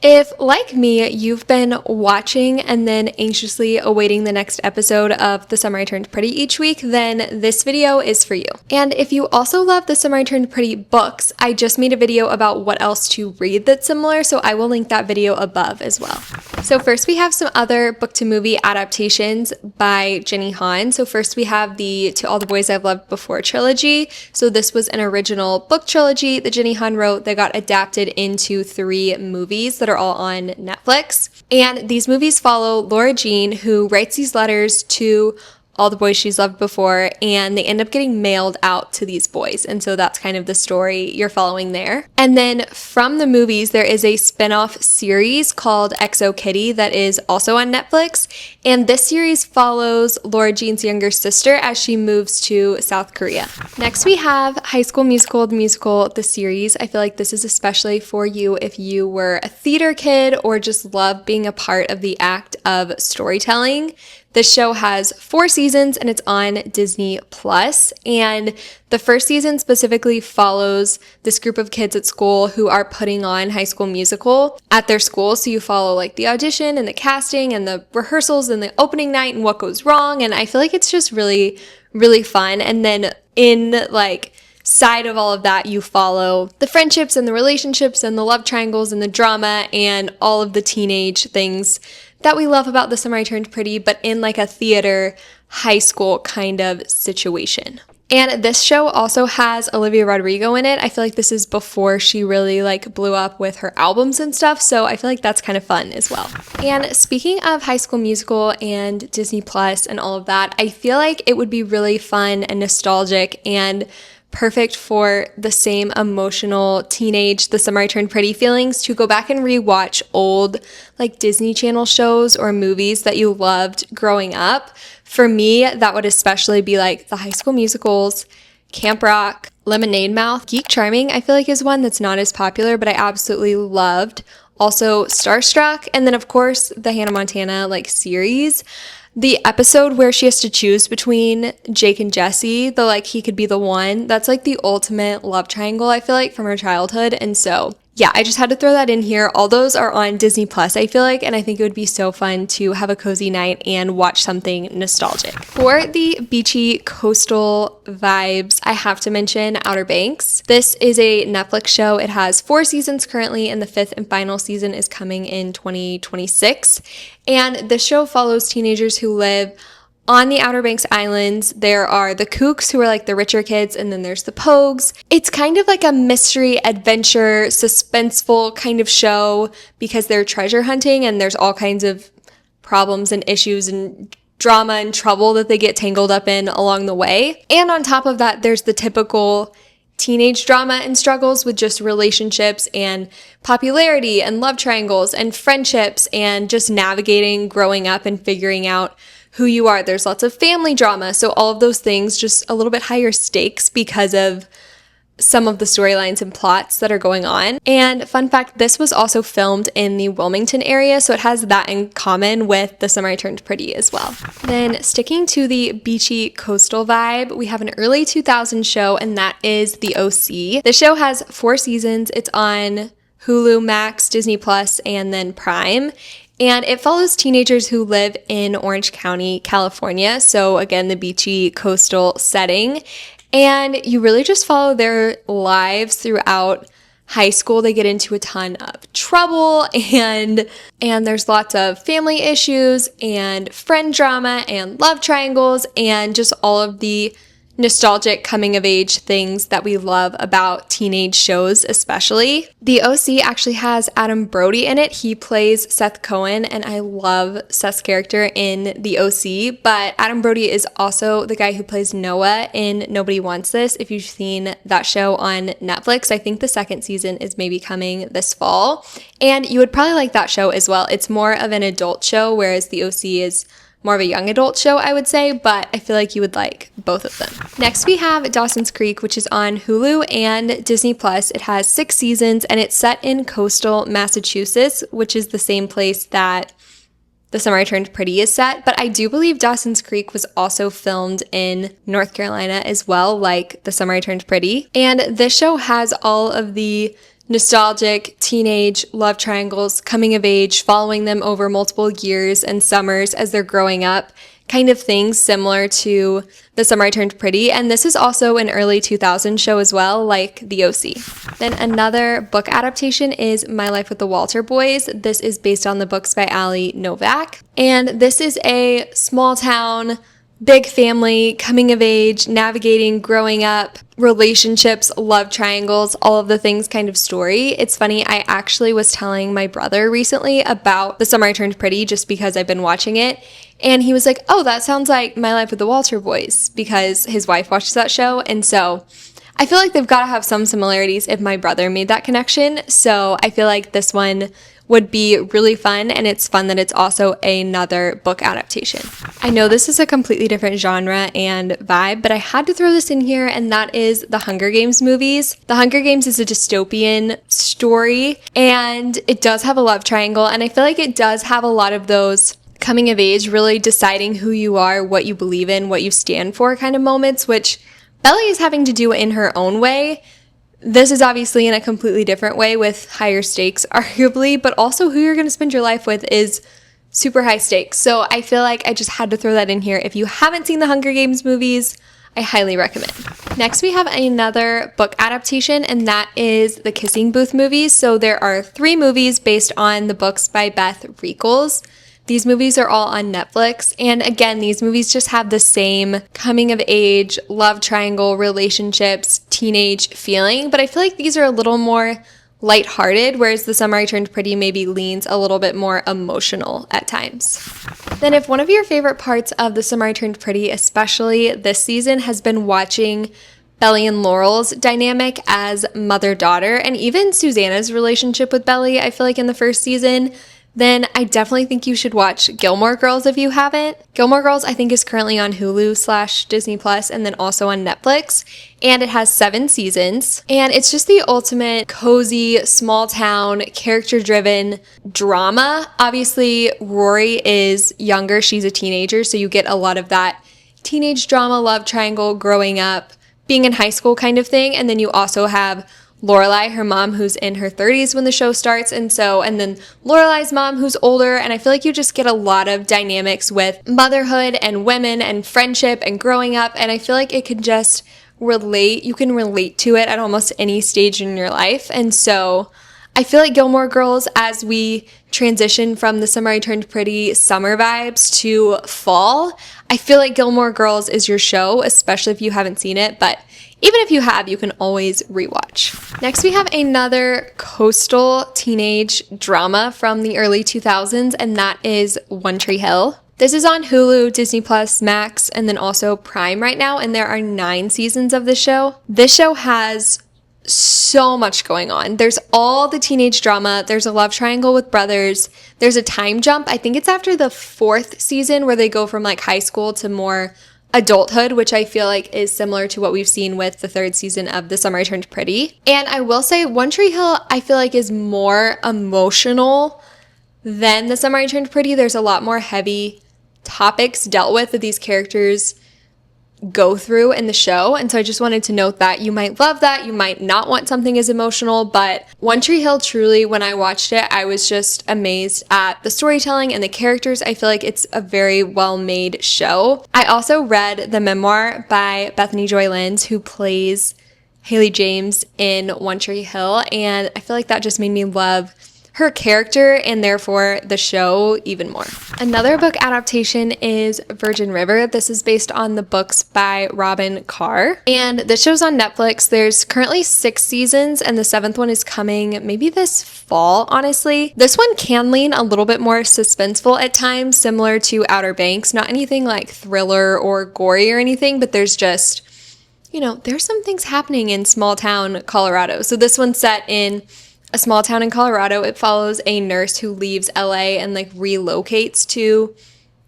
If, like me, you've been watching and then anxiously awaiting the next episode of The Summer I Turned Pretty each week, then this video is for you. And if you also love The Summer I Turned Pretty books, I just made a video about what else to read that's similar, so I will link that video above as well. So first we have some other book-to-movie adaptations by Jenny Han. So first we have the To All the Boys I've Loved Before trilogy. So this was an original book trilogy that Jenny Han wrote that got adapted into 3 movies that are all on Netflix. And these movies follow Laura Jean, who writes these letters to all the boys she's loved before, and they end up getting mailed out to these boys. And so that's kind of the story you're following there. And then from the movies, there is a spin-off series called XO Kitty that is also on Netflix. And this series follows Laura Jean's younger sister as she moves to South Korea. Next, we have High School Musical, the musical, the series. I feel like this is especially for you if you were a theater kid or just love being a part of the act of storytelling. This show has 4 seasons and it's on Disney Plus. And the first season specifically follows this group of kids at school who are putting on High School Musical at their school. So you follow like the audition and the casting and the rehearsals and the opening night and what goes wrong. And I feel like it's just really, really fun. And then in like side of all of that, you follow the friendships and the relationships and the love triangles and the drama and all of the teenage things that we love about The Summer I Turned Pretty, but in like a theater, high school kind of situation. And this show also has Olivia Rodrigo in it. I feel like this is before she really like blew up with her albums and stuff, so I feel like that's kind of fun as well. And speaking of High School Musical and Disney Plus and all of that, I feel like it would be really fun and nostalgic and perfect for the same emotional teenage The Summer I Turned Pretty feelings to go back and rewatch old like Disney Channel shows or movies that you loved growing up. For me, that would especially be like the High School Musicals, Camp Rock, Lemonade Mouth. Geek Charming, I feel like, is one that's not as popular, but I absolutely loved. Also Starstruck, and then of course the Hannah Montana like series. The episode where she has to choose between Jake and Jesse, the like he could be the one, that's like the ultimate love triangle, I feel like, from her childhood. And so yeah, I just had to throw that in here. All those are on Disney Plus, I feel like, and I think it would be so fun to have a cozy night and watch something nostalgic. For the beachy coastal vibes, I have to mention Outer Banks. This is a Netflix show. It has 4 seasons currently, and the 5th and final season is coming in 2026. And the show follows teenagers who live on the Outer Banks Islands. There are the Kooks, who are like the richer kids, and then there's the Pogues. It's kind of like a mystery, adventure, suspenseful kind of show because they're treasure hunting and there's all kinds of problems and issues and drama and trouble that they get tangled up in along the way. And on top of that, there's the typical teenage drama and struggles with just relationships and popularity and love triangles and friendships and just navigating growing up and figuring out who you are. There's lots of family drama. So all of those things, just a little bit higher stakes because of some of the storylines and plots that are going on. And fun fact, this was also filmed in the Wilmington area, so it has that in common with The Summer I Turned Pretty as well. Then sticking to the beachy coastal vibe, we have an early 2000s show, and that is The OC. The show has 4 seasons. It's on Hulu, Max, Disney Plus, and then Prime. And it follows teenagers who live in Orange County, California. So again, the beachy coastal setting. And you really just follow their lives throughout high school. They get into a ton of trouble and there's lots of family issues and friend drama and love triangles and just all of the nostalgic coming of age things that we love about teenage shows especially. The OC actually has Adam Brody in it. He plays Seth Cohen, and I love Seth's character in The OC, but Adam Brody is also the guy who plays Noah in Nobody Wants This. If you've seen that show on Netflix, I think the 2nd season is maybe coming this fall, and you would probably like that show as well. It's more of an adult show, whereas The OC is more of a young adult show, I would say, but I feel like you would like both of them. Next, we have Dawson's Creek, which is on Hulu and Disney Plus. It has 6 seasons, and it's set in coastal Massachusetts, which is the same place that The Summer I Turned Pretty is set. But I do believe Dawson's Creek was also filmed in North Carolina as well, like The Summer I Turned Pretty. And this show has all of the nostalgic teenage love triangles, coming of age, following them over multiple years and summers as they're growing up, kind of things similar to The Summer I Turned Pretty. And this is also an early 2000s show as well, like The OC. Then another book adaptation is My Life with the Walter Boys. This is based on the books by Ali Novak. And this is a small town, big family, coming of age, navigating, growing up, relationships, love triangles, all of the things kind of story. It's funny, I actually was telling my brother recently about The Summer I Turned Pretty just because I've been watching it. And he was like, oh, that sounds like My Life with the Walter Boys, because his wife watches that show. And so I feel like they've got to have some similarities if my brother made that connection. So I feel like this one would be really fun, and it's fun that it's also another book adaptation. I know this is a completely different genre and vibe, but I had to throw this in here, and that is the Hunger Games movies. The Hunger Games is a dystopian story, and it does have a love triangle, and I feel like it does have a lot of those coming of age, really deciding who you are, what you believe in, what you stand for kind of moments, which Belly is having to do in her own way. This is obviously in a completely different way with higher stakes, arguably, but also who you're going to spend your life with is super high stakes. So I feel like I just had to throw that in here. If you haven't seen the Hunger Games movies, I highly recommend. Next, we have another book adaptation, and that is the Kissing Booth movies. So there are 3 movies based on the books by Beth Reekles. These movies are all on Netflix, and again, these movies just have the same coming of age, love triangle, relationships, teenage feeling, but I feel like these are a little more lighthearted, whereas The Summer I Turned Pretty maybe leans a little bit more emotional at times. Then if one of your favorite parts of The Summer I Turned Pretty, especially this season, has been watching Belly and Laurel's dynamic as mother-daughter, and even Susanna's relationship with Belly, I feel like in the first season, then I definitely think you should watch Gilmore Girls if you haven't. Gilmore Girls, I think, is currently on Hulu/Disney Plus and then also on Netflix. And it has 7 seasons. And it's just the ultimate cozy, small town, character-driven drama. Obviously, Rory is younger. She's a teenager, so you get a lot of that teenage drama, love triangle, growing up, being in high school kind of thing. And then you also have Lorelai, her mom, who's in her 30s when the show starts, and then Lorelai's mom, who's older, and I feel like you just get a lot of dynamics with motherhood and women and friendship and growing up, and I feel like it can just you can relate to it at almost any stage in your life, and so I feel like Gilmore Girls, as we transition from The Summer I Turned Pretty summer vibes to fall, I feel like Gilmore Girls is your show, especially if you haven't seen it, but even if you have, you can always rewatch. Next, we have another coastal teenage drama from the early 2000s, and that is One Tree Hill. This is on Hulu, Disney Plus, Max, and then also Prime right now, and there are 9 seasons of this show. This show has so much going on. There's all the teenage drama. There's a love triangle with brothers. There's a time jump. I think it's after the 4th season where they go from like high school to more adulthood, which I feel like is similar to what we've seen with the 3rd season of The Summer I Turned Pretty. And I will say One Tree Hill, I feel like is more emotional than The Summer I Turned Pretty. There's a lot more heavy topics dealt with that these characters go through in the show, and so I just wanted to note that you might love that, you might not want something as emotional, but One Tree Hill, truly, when I watched it, I was just amazed at the storytelling and the characters. I feel like it's a very well-made show. I also read the memoir by Bethany Joy Lenz, who plays Haley James in One Tree Hill, and I feel like that just made me love her character and therefore the show even more. Another book adaptation is Virgin River. This is based on the books by Robin Carr, and this show's on Netflix. There's currently 6 seasons and the 7th one is coming maybe this fall, honestly. This one can lean a little bit more suspenseful at times, similar to Outer Banks. Not anything like thriller or gory or anything, but there's just, there's some things happening in small town Colorado. So this one's set in a small town in Colorado. It follows a nurse who leaves LA and relocates to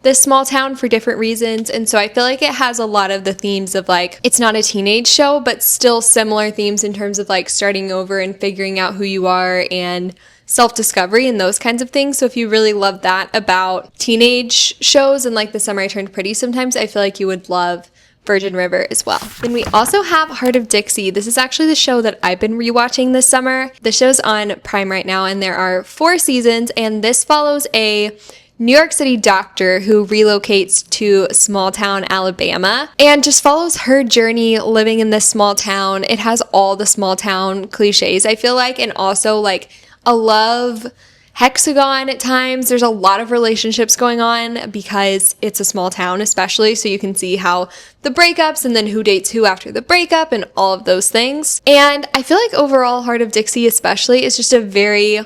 this small town for different reasons. And so I feel like it has a lot of the themes of it's not a teenage show, but still similar themes in terms of starting over and figuring out who you are and self-discovery and those kinds of things. So if you really love that about teenage shows and The Summer I Turned Pretty sometimes, I feel like you would love Virgin River as well. Then we also have Hart of Dixie. This is actually the show that I've been rewatching this summer. The show's on Prime right now, and there are 4 seasons, and this follows a New York City doctor who relocates to small town Alabama and just follows her journey living in this small town. It has all the small town cliches, I feel like, and also like a love hexagon at times. There's a lot of relationships going on because it's a small town, especially, so you can see how the breakups and then who dates who after the breakup and all of those things. And I feel like overall Hart of Dixie especially is just a very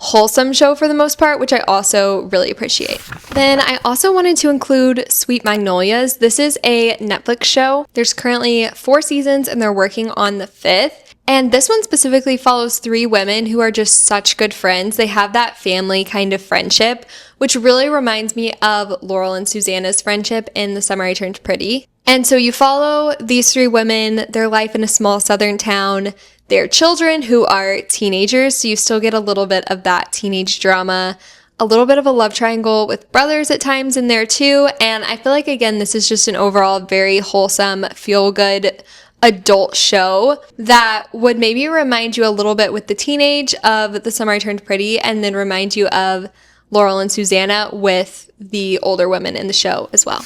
wholesome show for the most part, which I also really appreciate. Then I also wanted to include Sweet Magnolias. This is a Netflix show. There's currently 4 seasons and they're working on the 5th. And this one specifically follows 3 women who are just such good friends. They have that family kind of friendship, which really reminds me of Laurel and Susanna's friendship in The Summer I Turned Pretty. And so you follow these 3 women, their life in a small southern town, their children who are teenagers, so you still get a little bit of that teenage drama, a little bit of a love triangle with brothers at times in there too, and I feel like, again, this is just an overall very wholesome, feel-good adult show that would maybe remind you a little bit with the teenage of The Summer I Turned Pretty, and then remind you of Laurel and Susanna with the older women in the show as well.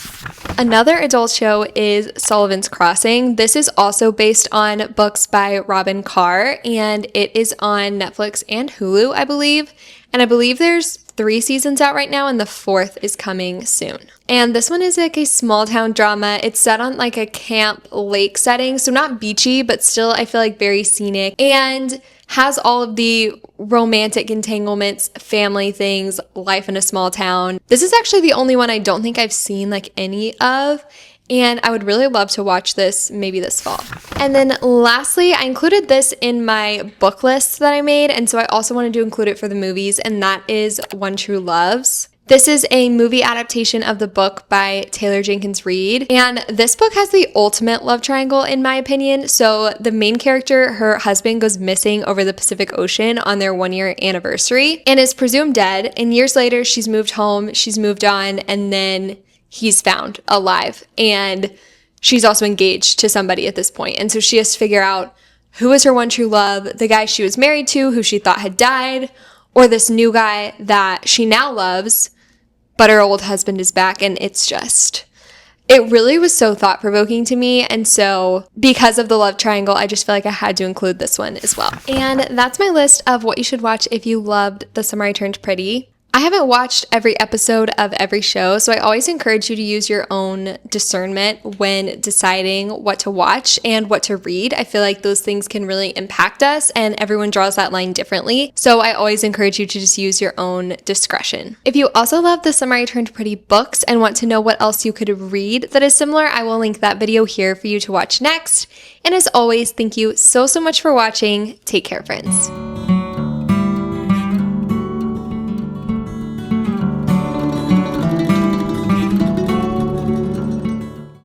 Another adult show is Sullivan's Crossing. This is also based on books by Robin Carr, and it is on Netflix and Hulu, I believe. And I believe there's 3 seasons out right now, and the 4th is coming soon. And this one is like a small town drama. It's set on like a camp lake setting, so not beachy, but still I feel like very scenic, and has all of the romantic entanglements, family things, life in a small town. This is actually the only one I don't think I've seen like any of, and I would really love to watch this maybe this fall. And then lastly, I included this in my book list that I made, and so I also wanted to include it for the movies, and that is One True Loves. This is a movie adaptation of the book by Taylor Jenkins Reid, and this book has the ultimate love triangle in my opinion. So the main character, her husband goes missing over the Pacific Ocean on their 1-year anniversary and is presumed dead, and years later she's moved home, she's moved on, and then he's found alive, and she's also engaged to somebody at this point, and so she has to figure out who is her one true love, the guy she was married to who she thought had died, or this new guy that she now loves, but her old husband is back. And it really was so thought-provoking to me, and so because of the love triangle, I just feel like I had to include this one as well. And that's my list of what you should watch if you loved The Summer I Turned Pretty. I haven't watched every episode of every show, so I always encourage you to use your own discernment when deciding what to watch and what to read. I feel like those things can really impact us, and everyone draws that line differently, so I always encourage you to just use your own discretion. If you also love The Summer I Turned Pretty books and want to know what else you could read that is similar, I will link that video here for you to watch next. And as always, thank you so much for watching. Take care, friends.